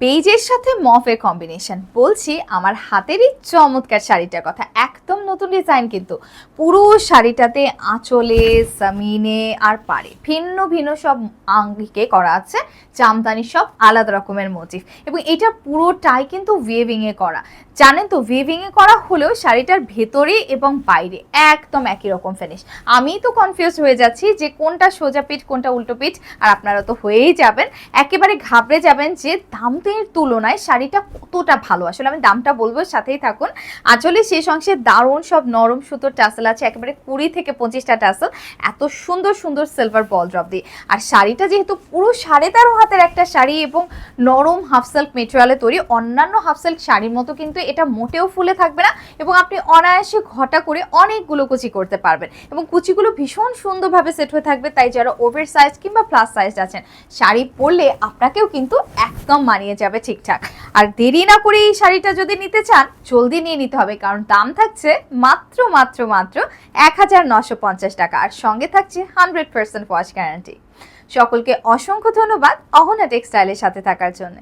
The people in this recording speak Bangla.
বেজের সাথে মফের কম্বিনেশন, বলছি আমার হাতেরই চমৎকার শাড়িটার কথা। একদম নতুন ডিজাইন, কিন্তু পুরো শাড়িটাতে আঁচলে, সামিনে আর পাড়ে ভিন্ন ভিন্ন সব আঙ্গিকে করা আছে, জামদানি সব আলাদা রকমের মোটিভ, এবং এটা পুরোটাই কিন্তু ওয়েভিং এ করা। জানেন তো, ওয়েভিং এ করা হলেও শাড়িটার ভেতরে এবং বাইরে একদম একই রকম ফিনিশ। আমি তো কনফিউজ হয়ে যাচ্ছি যে কোনটা সোজা পিঠ কোনটা উল্টো পিঠ, আর আপনারা তো হয়েই যাবেন, একেবারে ঘাবড়ে যাবেন যে দামের তুলনায় শাড়িটা কতটা ভালো। আসলে আমি দামটা বলবো, সাথেই থাকুন। আসলে শেষ অংশে দারুণ সব নরম সুতোর টাসেল আছে, একেবারে 20 থেকে 25টা টাসেল, এত সুন্দর সুন্দর সিলভার বল ড্রপ দিয়ে। আর শাড়িটা যেহেতু পুরো 13.5 হাতের একটা শাড়ি এবং নরম হাফ সিল্ক মেটেরিয়ালে তৈরি, অন্যান্য হাফ সিল্ক শাড়ির মতো কিন্তু এটা মোটেও ফুলে থাকবে না, এবং আপনি অনায়াসে ঘটা করে অনেকগুলো কুচি করতে পারবেন, এবং কুচিগুলো ভীষণ সুন্দরভাবে সেট হয়ে থাকবে। তাই যারা ওভার সাইজ কিংবা প্লাস সাইজ আছেন, শাড়ি পরলে আপনাকেও কিন্তু একদম মানিয়ে যাবে ঠিকঠাক। আর দেরি না করে এই শাড়িটা যদি নিতে চান, জলদি নিয়ে নিতে হবে, কারণ দাম থাকছে মাত্র মাত্র মাত্র 1950 টাকা, আর সঙ্গে থাকছে 100% ওয়াশ গ্যারান্টি। সকলকে অসংখ্য ধন্যবাদ অহনা টেক্সটাইলের সাথে থাকার জন্য।